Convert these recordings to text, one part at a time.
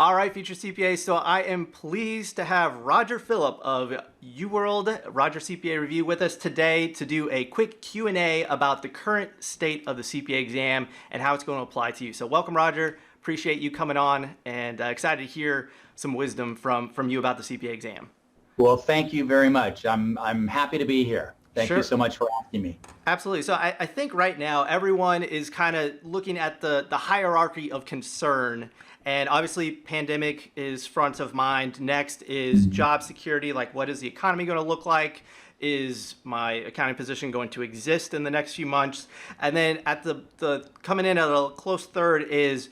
All right, future CPA. So I am pleased to have Roger Philipp of UWorld, Roger CPA Review, with us today to do a quick Q&A about the current state of the CPA exam and how it's going to apply to you. So welcome, Roger. Appreciate you coming on, and excited to hear some wisdom from you about the CPA exam. Well, thank you very much. I'm happy to be here. Thank you so much for asking me. Absolutely. So I think right now everyone is kind of looking at the hierarchy of concern, and obviously pandemic is front of mind. Next is job security, like what is the economy going to look like? Is my accounting position going to exist in the next few months? And then at the coming in at a close third is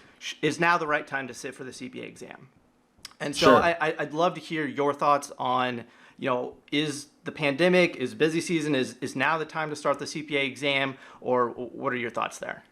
now the right time to sit for the CPA exam? And so I'd love to hear your thoughts on, is the pandemic, is busy season, is now the time to start the CPA exam, or what are your thoughts there?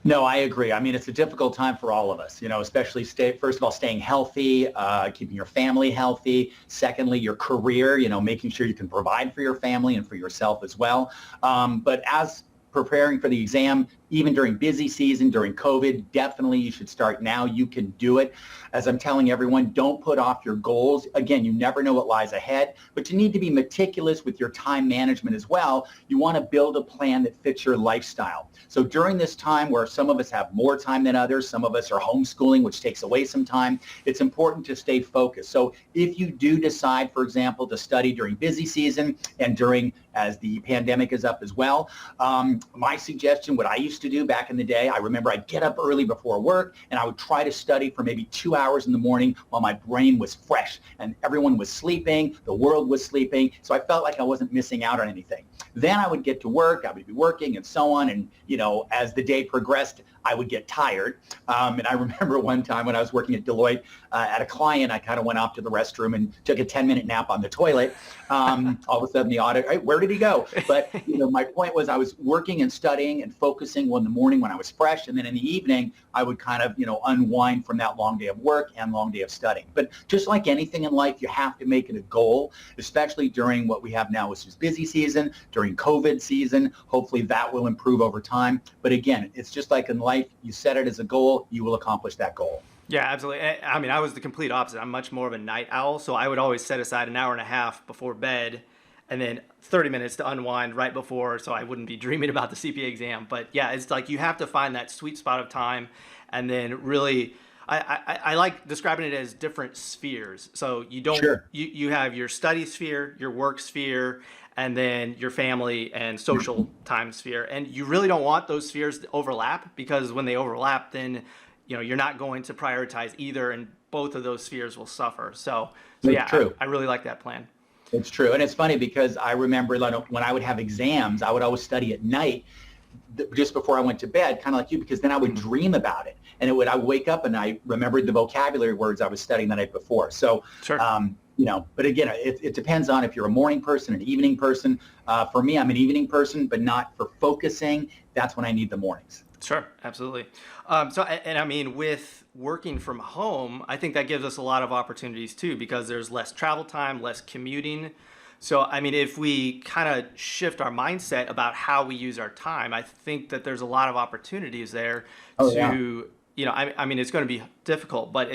No, I agree. I mean, it's a difficult time for all of us, especially first of all, staying healthy, keeping your family healthy. Secondly, your career, making sure you can provide for your family and for yourself as well. But as preparing for the exam, even during busy season, during COVID, definitely you should start now. You can do it. As I'm telling everyone, don't put off your goals. Again, you never know what lies ahead, but you need to be meticulous with your time management as well. You want to build a plan that fits your lifestyle. So during this time where some of us have more time than others, some of us are homeschooling, which takes away some time, it's important to stay focused. So if you do decide, for example, to study during busy season and as the pandemic is up as well, my suggestion, what I used to do back in the day, I remember I'd get up early before work and I would try to study for maybe 2 hours in the morning while my brain was fresh and everyone was sleeping, the world was sleeping, so I felt like I wasn't missing out on anything. Then I would get to work, I would be working and so on, and as the day progressed, I would get tired. And I remember one time when I was working at Deloitte at a client, I kind of went off to the restroom and took a 10-minute nap on the toilet. All of a sudden the audit, hey, where did he go? But my point was I was working and studying and focusing in the morning when I was fresh, and then in the evening I would kind of unwind from that long day of work and long day of studying. But just like anything in life, you have to make it a goal, especially during what we have now, which is busy season, during COVID season. Hopefully that will improve over time. But again, it's just like in life, you set it as a goal, you will accomplish that goal. Yeah, absolutely. I mean, I was the complete opposite. I'm much more of a night owl, so I would always set aside an hour and a half before bed and then 30 minutes to unwind right before, so I wouldn't be dreaming about the CPA exam. But yeah, it's like you have to find that sweet spot of time, and then really, I like describing it as different spheres. So you don't, you have your study sphere, your work sphere, and then your family and social time sphere. And you really don't want those spheres to overlap, because when they overlap, then you're not going to prioritize either, and both of those spheres will suffer. So yeah, I really like that plan. It's true. And it's funny because I remember when I would have exams, I would always study at night just before I went to bed, kind of like you, because then I would dream about it. And I would wake up and I remembered the vocabulary words I was studying the night before. So, but again, it depends on if you're a morning person, an evening person. For me, I'm an evening person, but not for focusing. That's when I need the mornings. Sure, absolutely. And I mean, with working from home, I think that gives us a lot of opportunities too, because there's less travel time, less commuting. So, I mean, if we kind of shift our mindset about how we use our time, I think that there's a lot of opportunities there to, I mean, it's going to be difficult, but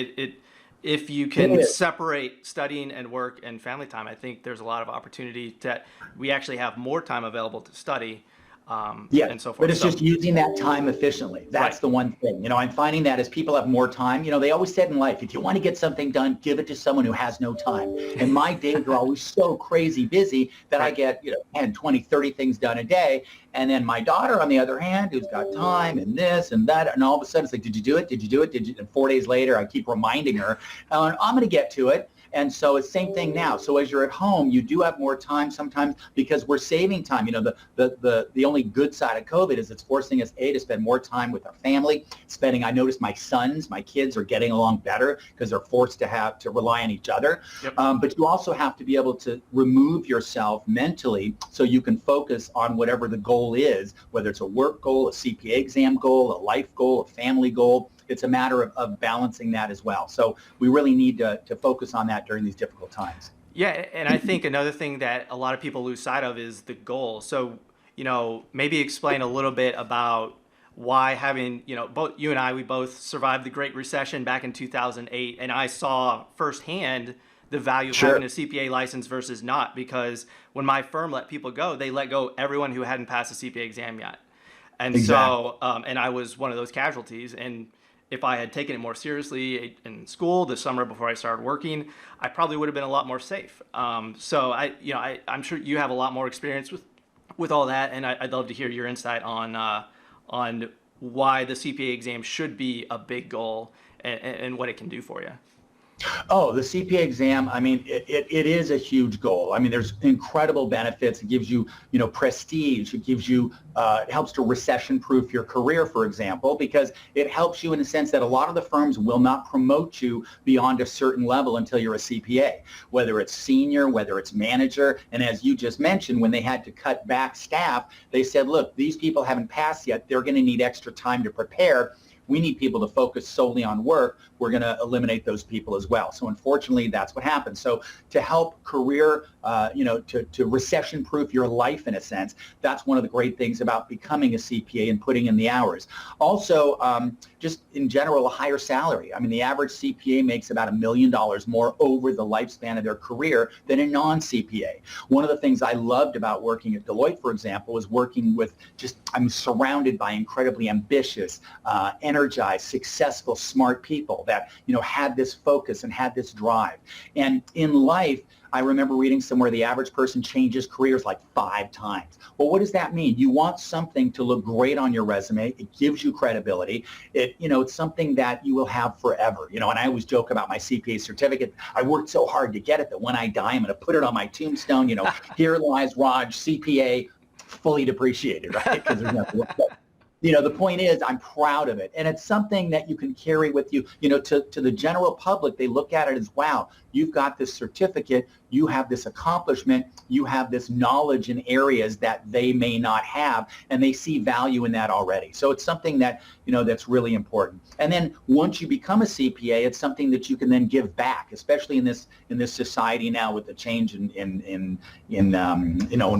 if you can separate studying and work and family time, I think there's a lot of opportunity that we actually have more time available to study. And so forth. But it's just using that time efficiently. That's the one thing. I'm finding that as people have more time, they always said in life, if you want to get something done, give it to someone who has no time. And my days are always so crazy busy that I get, 10, 20, 30 things done a day. And then my daughter, on the other hand, who's got time and this and that, and all of a sudden it's like, did you do it? Did you do it? Did you? And 4 days later, I keep reminding her, I'm going to get to it. And so it's the same thing now. So as you're at home, you do have more time sometimes because we're saving time. The only good side of COVID is it's forcing us, to spend more time with our family. I noticed my kids are getting along better because they're forced to rely on each other. But you also have to be able to remove yourself mentally so you can focus on whatever the goal is, whether it's a work goal, a CPA exam goal, a life goal, a family goal. It's a matter of balancing that as well. So we really need to focus on that during these difficult times. Yeah, and I think another thing that a lot of people lose sight of is the goal. So, maybe explain a little bit about why having, both you and I, we both survived the Great Recession back in 2008, and I saw firsthand the value of having Sure. a CPA license versus not, because when my firm let people go, they let go everyone who hadn't passed a CPA exam yet. And Exactly. so, and I was one of those casualties. And if I had taken it more seriously in school the summer before I started working, I probably would have been a lot more safe. So I'm sure you have a lot more experience with all that, and I'd love to hear your insight on why the CPA exam should be a big goal and what it can do for you. Oh, the CPA exam, I mean, it is a huge goal. I mean, there's incredible benefits. It gives you, prestige. It gives you, it helps to recession-proof your career, for example, because it helps you in the sense that a lot of the firms will not promote you beyond a certain level until you're a CPA, whether it's senior, whether it's manager. And as you just mentioned, when they had to cut back staff, they said, look, these people haven't passed yet. They're going to need extra time to prepare. We need people to focus solely on work. We're going to eliminate those people as well. So unfortunately, that's what happens. So to help career, to recession-proof your life in a sense, that's one of the great things about becoming a CPA and putting in the hours. Also, just in general, a higher salary. I mean, the average CPA makes about $1 million more over the lifespan of their career than a non-CPA. One of the things I loved about working at Deloitte, for example, was working with I'm surrounded by incredibly ambitious, energized, successful, smart people that, had this focus and had this drive. And in life, I remember reading somewhere the average person changes careers like 5 times. Well, what does that mean? You want something to look great on your resume. It gives you credibility. It's something that you will have forever. And I always joke about my CPA certificate. I worked so hard to get it that when I die, I'm going to put it on my tombstone. Here lies Raj, CPA, fully depreciated, right? Because there's nothing. The point is, I'm proud of it. And it's something that you can carry with you, to the general public. They look at it as, wow, you've got this certificate, you have this accomplishment, you have this knowledge in areas that they may not have, and they see value in that already. So it's something that, that's really important. And then once you become a CPA, it's something that you can then give back, especially in this society now with the change in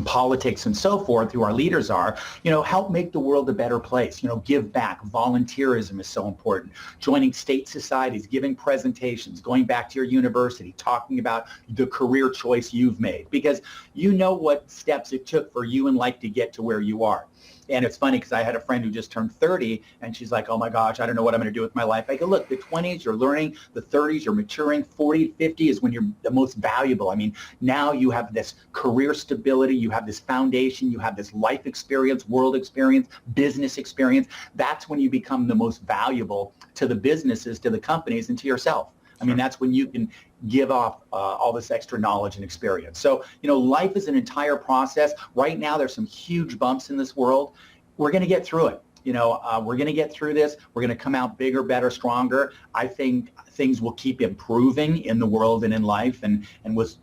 politics and so forth, who our leaders are, help make the world a better place, give back. Volunteerism is so important. Joining state societies, giving presentations, going back to your university, talking about the career choice you've made, because you know what steps it took for you in life to get to where you are. And it's funny because I had a friend who just turned 30 and she's like, oh my gosh, I don't know what I'm going to do with my life. I go, look, the 20s, you're learning, the 30s, you're maturing, 40, 50 is when you're the most valuable. I mean, now you have this career stability, you have this foundation, you have this life experience, world experience, business experience. That's when you become the most valuable to the businesses, to the companies, and to yourself. I mean, that's when you can give off all this extra knowledge and experience. So, life is an entire process. Right now, there's some huge bumps in this world. We're going to get through it. We're going to get through this. We're going to come out bigger, better, stronger. I think things will keep improving in the world and in life, and with,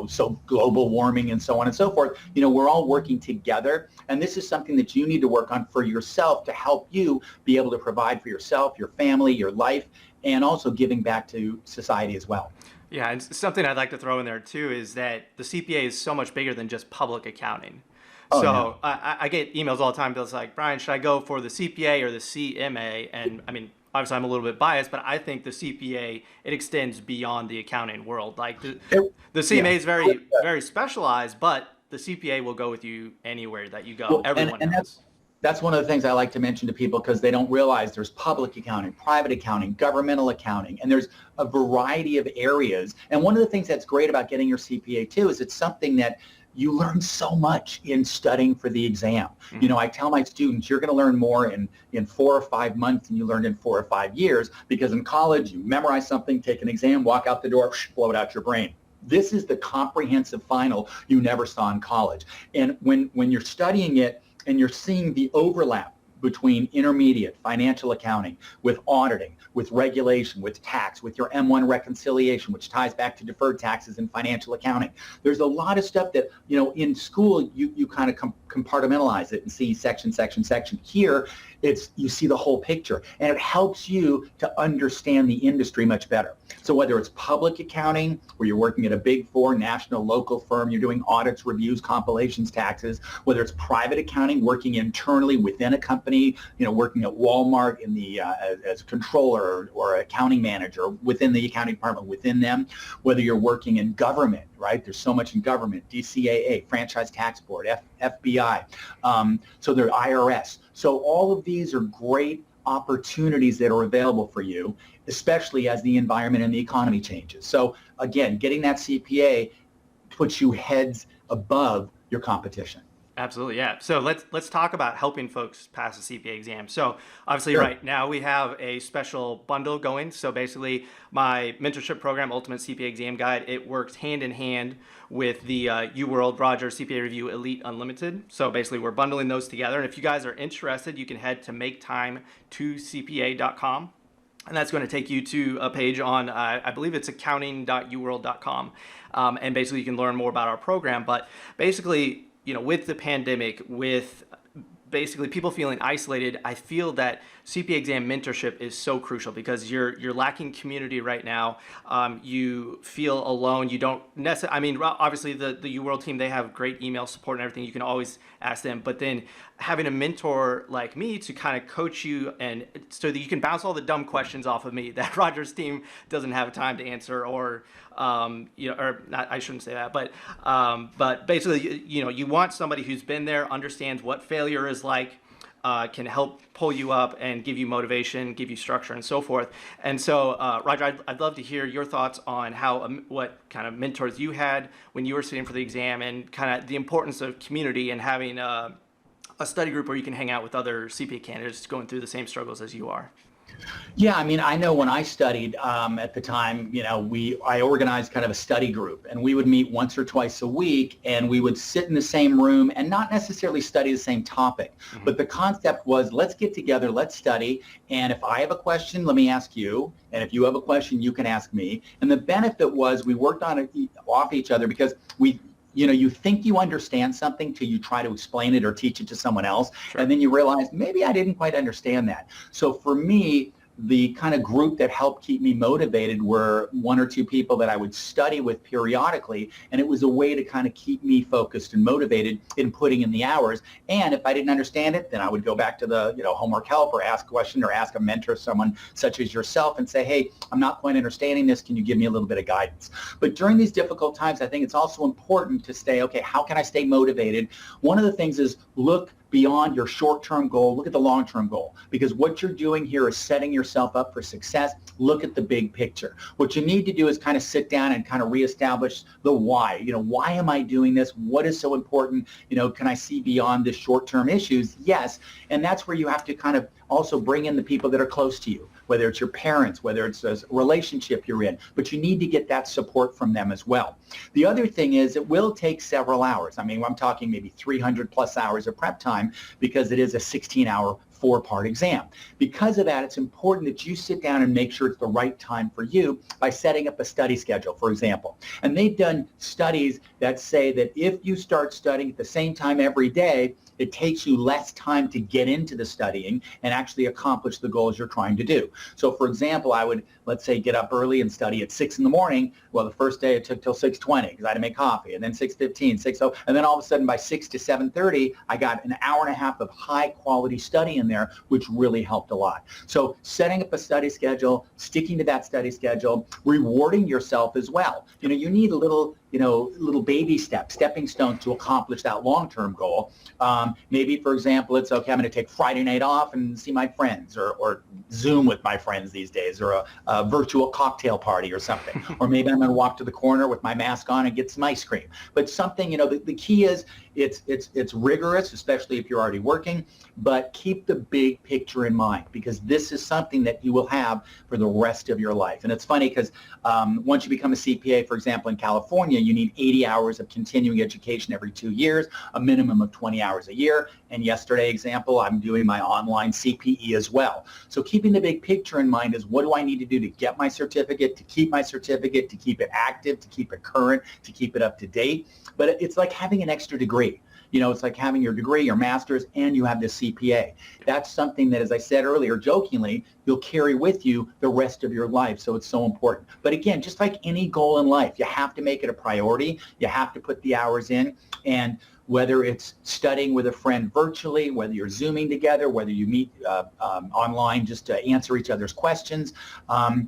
so global warming and so on and so forth. We're all working together, and this is something that you need to work on for yourself to help you be able to provide for yourself, your family, your life, and also giving back to society as well. Yeah, and something I'd like to throw in there too is that the CPA is so much bigger than just public accounting. Oh, yeah. So I get emails all the time. It's like, Brian, should I go for the CPA or the CMA? And I mean, obviously I'm a little bit biased, but I think the CPA, it extends beyond the accounting world. Like the CMA is very, very specialized, but the CPA will go with you anywhere that you go. Well, Everyone and knows. that's one of the things I like to mention to people, because they don't realize there's public accounting, private accounting, governmental accounting, and there's a variety of areas. And one of the things that's great about getting your CPA too is it's something that you learn so much in studying for the exam. Mm-hmm. I tell my students, you're going to learn more in 4 or 5 months than you learned in 4 or 5 years, because in college you memorize something, take an exam, walk out the door, blow it out your brain. This is the comprehensive final you never saw in college. And when you're studying it, and you're seeing the overlap between intermediate financial accounting, with auditing, with regulation, with tax, with your M1 reconciliation, which ties back to deferred taxes and financial accounting. There's a lot of stuff that, in school, you kind of compartmentalize it and see section. Here, you see the whole picture, and it helps you to understand the industry much better. So whether it's public accounting, where you're working at a big four, national, local firm, you're doing audits, reviews, compilations, taxes, whether it's private accounting, working internally within a company, working at Walmart in the as a controller or accounting manager within the accounting department within them, whether you're working in government, right? There's so much in government, DCAA, Franchise Tax Board, FBI, so there's IRS. So all of these are great opportunities that are available for you, especially as the environment and the economy changes. So again, getting that CPA puts you heads above your competition. Absolutely, yeah. So let's talk about helping folks pass the CPA exam. So obviously, Sure. right now we have a special bundle going. So basically, my mentorship program, Ultimate CPA Exam Guide, it works hand in hand with the UWorld Roger CPA Review Elite Unlimited. So basically, we're bundling those together. And if you guys are interested, you can head to maketime2cpa.com. And that's going to take you to a page on, I believe it's accounting.uworld.com. And basically, you can learn more about our program. But basically, with the pandemic, with basically people feeling isolated, I feel that CPA exam mentorship is so crucial because you're lacking community right now. You feel alone. You don't necessarily, obviously the UWorld team, they have great email support and everything. You can always ask them, but then having a mentor like me to kind of coach you and so that you can bounce all the dumb questions off of me that Roger's team doesn't have time to answer or or not, I shouldn't say that, but basically, you want somebody who's been there, understands what failure is like, can help pull you up and give you motivation, give you structure, and so forth. And so, Roger, I'd love to hear your thoughts on how what kind of mentors you had when you were sitting for the exam, and kind of the importance of community and having a study group where you can hang out with other CPA candidates going through the same struggles as you are. Yeah, I know when I studied at the time, I organized kind of a study group, and we would meet once or twice a week, and we would sit in the same room and not necessarily study the same topic. Mm-hmm. But the concept was, let's get together, let's study, and if I have a question, let me ask you, and if you have a question, you can ask me. And the benefit was we worked on it off each other because you think you understand something till you try to explain it or teach it to someone else, sure. And then you realize, maybe I didn't quite understand that. So for me, the kind of group that helped keep me motivated were one or two people that I would study with periodically, and it was a way to kind of keep me focused and motivated in putting in the hours. And if I didn't understand it, then I would go back to the homework help or ask a question or ask a mentor, someone such as yourself, and say, hey, I'm not quite understanding this. Can you give me a little bit of guidance? But during these difficult times, I think it's also important to stay, okay, how can I stay motivated? One of the things is look beyond your short-term goal, look at the long-term goal, because what you're doing here is setting yourself up for success. Look at the big picture. What you need to do is kind of sit down and kind of reestablish the why. Why am I doing this? What is so important? Can I see beyond the short-term issues? Yes, and that's where you have to kind of also bring in the people that are close to you, whether it's your parents, whether it's a relationship you're in, but you need to get that support from them as well. The other thing is it will take several hours. I'm talking maybe 300 plus hours of prep time because it is a 16-hour 4-part exam. Because of that, it's important that you sit down and make sure it's the right time for you by setting up a study schedule, for example. And they've done studies that say that if you start studying at the same time every day, it takes you less time to get into the studying and actually accomplish the goals you're trying to do. So for example, I would, let's say, get up early and study at 6 in the morning. Well, the first day it took till 6:20 because I had to make coffee, and then 6:15, 6:00, and then all of a sudden by 6 to 7:30, I got an hour and a half of high quality study in there, which really helped a lot. So setting up a study schedule, sticking to that study schedule, rewarding yourself as well. You need a little baby steps, stepping stones to accomplish that long-term goal. Maybe, for example, it's okay, I'm going to take Friday night off and see my friends or Zoom with my friends these days, or a virtual cocktail party or something. Or maybe I'm going to walk to the corner with my mask on and get some ice cream. But something, the key is it's rigorous, especially if you're already working, but keep the big picture in mind because this is something that you will have for the rest of your life. And it's funny because once you become a CPA, for example, in California, you need 80 hours of continuing education every 2 years, a minimum of 20 hours a year. And yesterday, example, I'm doing my online CPE as well. So keeping the big picture in mind is what do I need to do to get my certificate, to keep my certificate, to keep it active, to keep it current, to keep it up to date. But it's like having an extra degree. it's like having your degree, your master's, and you have the CPA. That's something that, as I said earlier, jokingly, you'll carry with you the rest of your life. So it's so important. But again, just like any goal in life, you have to make it a priority. You have to put the hours in. And whether it's studying with a friend virtually, whether you're Zooming together, whether you meet online just to answer each other's questions.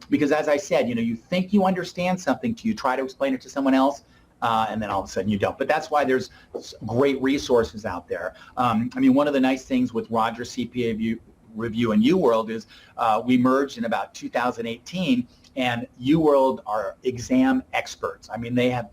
Because as I said, you think you understand something till you try to explain it to someone else, and then all of a sudden you don't. But that's why there's great resources out there. One of the nice things with Roger CPA Review and UWorld is we merged in about 2018, and UWorld are exam experts. They have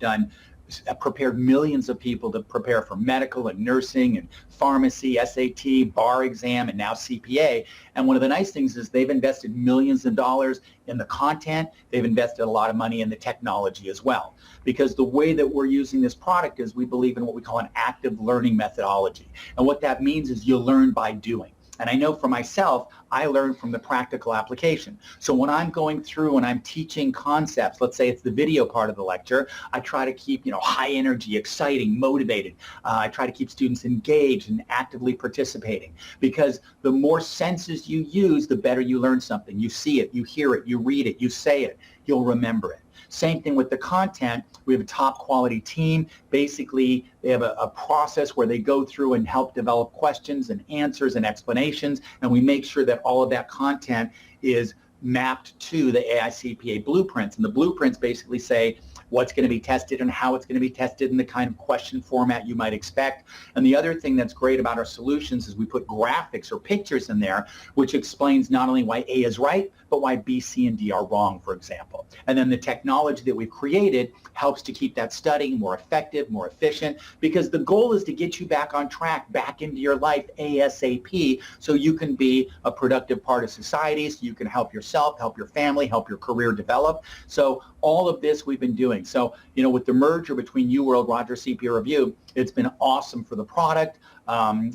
prepared millions of people to prepare for medical and nursing and pharmacy, SAT, bar exam, and now CPA. And one of the nice things is they've invested millions of dollars in the content. They've invested a lot of money in the technology as well. Because the way that we're using this product is we believe in what we call an active learning methodology. And what that means is you learn by doing. And I know for myself, I learn from the practical application. So when I'm going through and I'm teaching concepts, let's say it's the video part of the lecture, I try to keep, high energy, exciting, motivated. I try to keep students engaged and actively participating, because the more senses you use, the better you learn something. You see it, you hear it, you read it, you say it, you'll remember it. Same thing with the content. We have a top quality team. Basically, they have a process where they go through and help develop questions and answers and explanations, and we make sure that all of that content is mapped to the AICPA blueprints. And the blueprints basically say what's going to be tested and how it's going to be tested and the kind of question format you might expect. And the other thing that's great about our solutions is we put graphics or pictures in there, which explains not only why A is right, but why B, C, and D are wrong, for example. And then the technology that we've created helps to keep that studying more effective, more efficient, because the goal is to get you back on track, back into your life ASAP, so you can be a productive part of society, so you can help yourself, help your family, help your career develop. So all of this we've been doing. So, with the merger between UWorld, Roger CPA Review, it's been awesome for the product,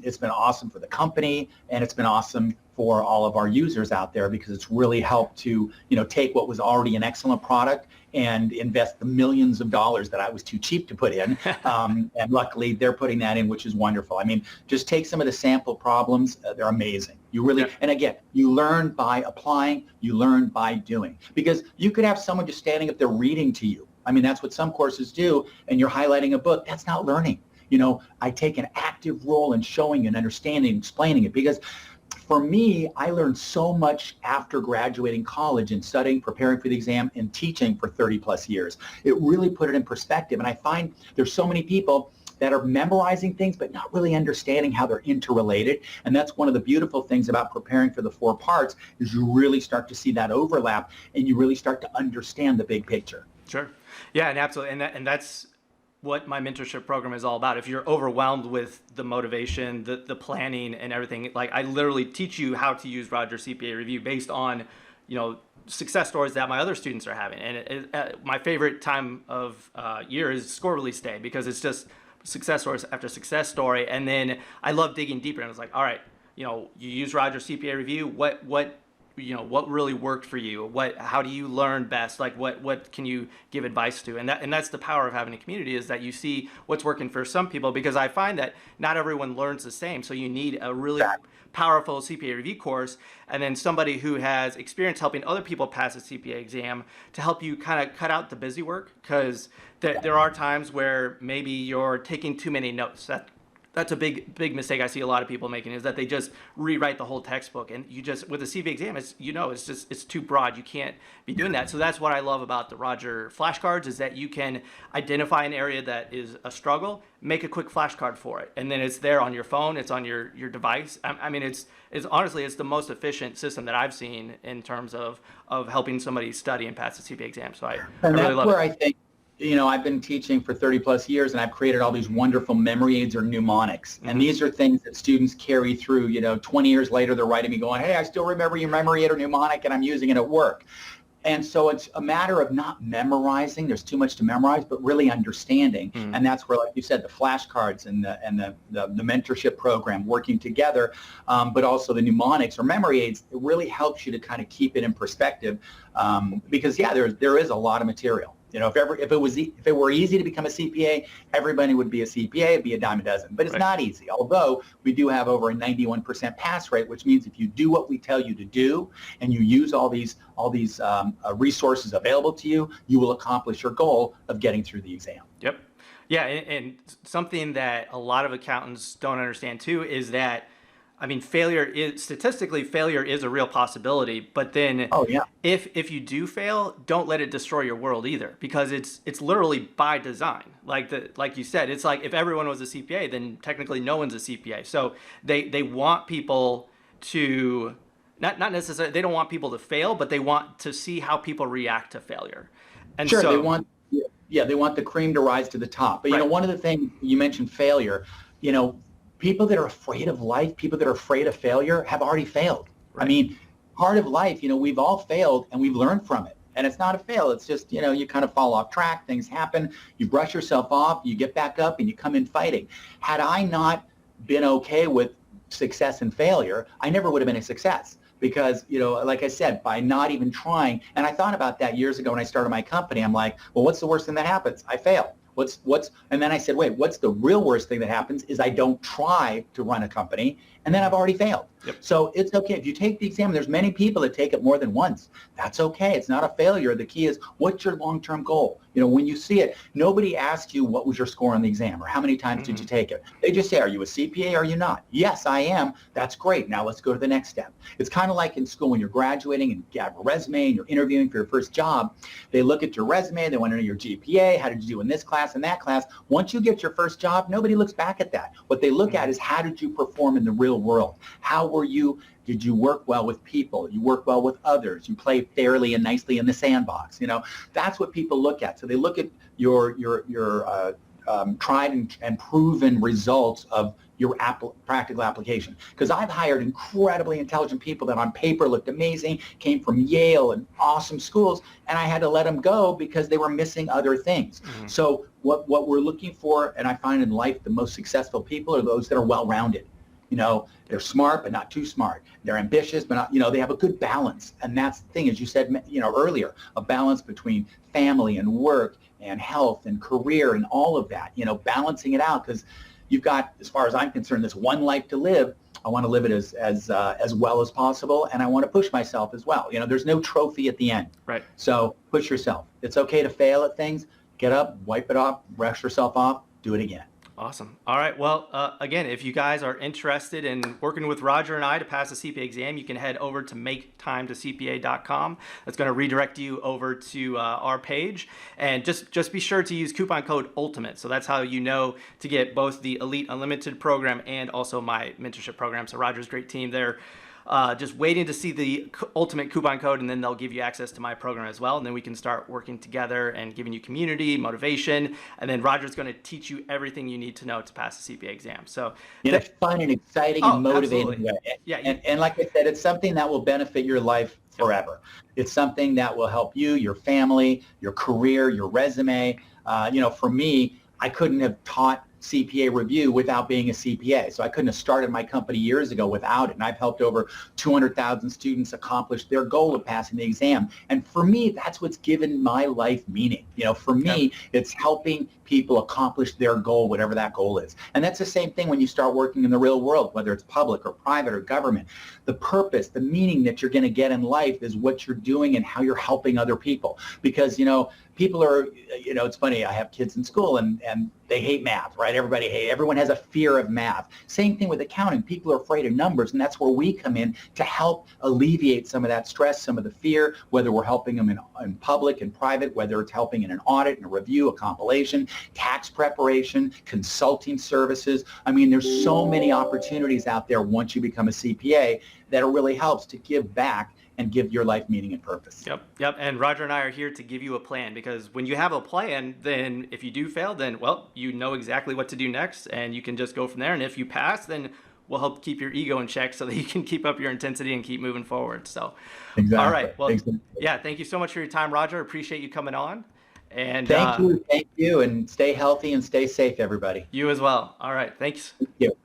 it's been awesome for the company, and it's been awesome for all of our users out there, because it's really helped to, take what was already an excellent product and invest the millions of dollars that I was too cheap to put in. And luckily they're putting that in, which is wonderful. Just take some of the sample problems. They're amazing. You really, and again, you learn by applying, you learn by doing, because you could have someone just standing up there reading to you. That's what some courses do, and you're highlighting a book. That's not learning. I take an active role in showing and understanding, explaining it, because for me, I learned so much after graduating college and studying, preparing for the exam, and teaching for 30 plus years. It really put it in perspective. And I find there's so many people that are memorizing things but not really understanding how they're interrelated. And that's one of the beautiful things about preparing for the 4 parts, is you really start to see that overlap and you really start to understand the big picture. Sure. Yeah, and absolutely. And that's what my mentorship program is all about. If you're overwhelmed with the motivation, the planning and everything, like I literally teach you how to use Roger CPA Review based on, success stories that my other students are having. And my favorite time of year is score release day, because it's just success stories after success story. And then I love digging deeper, and it's like, all right, you use Roger CPA Review. What really worked for you? How do you learn best? Like what can you give advice to? And that's the power of having a community, is that you see what's working for some people, because I find that not everyone learns the same. So you need a really powerful CPA review course, and then somebody who has experience helping other people pass a CPA exam to help you kind of cut out the busy work, because there are times where maybe you're taking too many notes. That's a big mistake I see a lot of people making, is that they just rewrite the whole textbook, and you just, with a CPA exam, it's too broad. You can't be doing that. So that's what I love about the Roger flashcards, is that you can identify an area that is a struggle, make a quick flashcard for it, and then it's there on your phone, it's on your device. It's honestly, it's the most efficient system that I've seen in terms of helping somebody study and pass the CPA exam. So I really love it. I think, I've been teaching for 30 plus years, and I've created all these wonderful memory aids or mnemonics. Mm-hmm. And these are things that students carry through, 20 years later, they're writing me going, hey, I still remember your memory aid or mnemonic, and I'm using it at work. And so it's a matter of not memorizing. There's too much to memorize, but really understanding. Mm-hmm. And that's where, like you said, the flashcards and the mentorship program working together, but also the mnemonics or memory aids, it really helps you to kind of keep it in perspective, because, there is a lot of material. If it were easy to become a CPA, everybody would be a CPA. It'd be a dime a dozen. But it's not easy. Although we do have over a 91% pass rate, which means if you do what we tell you to do and you use all these resources available to you, you will accomplish your goal of getting through the exam. Yep. Yeah, and something that a lot of accountants don't understand too is that, I mean, statistically failure is a real possibility, but then Oh yeah. if you do fail, don't let it destroy your world either, because it's literally by design. Like you said, it's like if everyone was a CPA, then technically no one's a CPA. So they want people to not necessarily, they don't want people to fail, but they want to see how people react to failure. And Sure, so they want, yeah, they want the cream to rise to the top. But one of the things you mentioned, failure, people that are afraid of life, people that are afraid of failure have already failed. Right. I mean, part of life, we've all failed and we've learned from it. And it's not a fail. It's just, you kind of fall off track. Things happen. You brush yourself off. You get back up and you come in fighting. Had I not been okay with success and failure, I never would have been a success. Because, like I said, by not even trying, and I thought about that years ago when I started my company. I'm like, well, what's the worst thing that happens? I fail. And then I said, wait, what's the real worst thing that happens is I don't try to run a company, and then I've already failed. Yep. So it's okay. If you take the exam, there's many people that take it more than once. That's okay. It's not a failure. The key is, what's your long-term goal? When you see it, nobody asks you what was your score on the exam or how many times did you take it. They just say, are you a CPA or are you not? Yes, I am. That's great. Now let's go to the next step. It's kind of like in school when you're graduating and you have a resume and you're interviewing for your first job. They look at your resume. They want to know your GPA. How did you do in this class and that class? Once you get your first job, nobody looks back at that. What they look at is, how did you perform in the real world? How were you? Did you work well with people? You work well with others? You play fairly and nicely in the sandbox? That's what people look at. So they look at your tried and proven results of your practical application. Because I've hired incredibly intelligent people that on paper looked amazing, came from Yale and awesome schools, and I had to let them go because they were missing other things. So what we're looking for, and I find in life the most successful people are those that are well-rounded. They're smart, but not too smart. They're ambitious, but not, they have a good balance. And that's the thing, as you said, earlier, a balance between family and work and health and career and all of that, balancing it out, because you've got, as far as I'm concerned, this one life to live. I want to live it as well as possible, and I want to push myself as well. There's no trophy at the end. Right. So push yourself. It's okay to fail at things. Get up, wipe it off, brush yourself off, do it again. Awesome. All right. Well, again, if you guys are interested in working with Roger and I to pass the CPA exam, you can head over to maketimetoCPA.com. That's going to redirect you over to our page. And just be sure to use coupon code ULTIMATE. So that's how to get both the Elite Unlimited program and also my mentorship program. So Roger's great team there. Just waiting to see the ultimate coupon code, and then they'll give you access to my program as well. And then we can start working together and giving you community, motivation. And then Roger's going to teach you everything you need to know to pass the CPA exam. So in a fun and exciting and motivating way. Yeah. And like I said, it's something that will benefit your life forever. It's something that will help you, your family, your career, your resume. For me, I couldn't have taught CPA review without being a CPA. So I couldn't have started my company years ago without it. And I've helped over 200,000 students accomplish their goal of passing the exam. And for me, that's what's given my life meaning. For me, it's helping people accomplish their goal, whatever that goal is. And that's the same thing when you start working in the real world, whether it's public or private or government. The purpose, the meaning that you're going to get in life is what you're doing and how you're helping other people. Because, people are, it's funny, I have kids in school and they hate math, right? Everyone has a fear of math. Same thing with accounting. People are afraid of numbers, and that's where we come in to help alleviate some of that stress, some of the fear, whether we're helping them in public and private, whether it's helping in an audit, in a review, a compilation, tax preparation, consulting services. I mean, there's so many opportunities out there once you become a CPA that it really helps to give back and give your life meaning and purpose. Yep. And Roger and I are here to give you a plan, because when you have a plan, then if you do fail, then, well, you know exactly what to do next, and you can just go from there. And if you pass, then we'll help keep your ego in check so that you can keep up your intensity and keep moving forward. So, exactly. All right. Well, exactly. Yeah, thank you so much for your time, Roger. Appreciate you coming on. And Thank you. And stay healthy and stay safe, everybody. You as well. All right. Thanks. Thank you.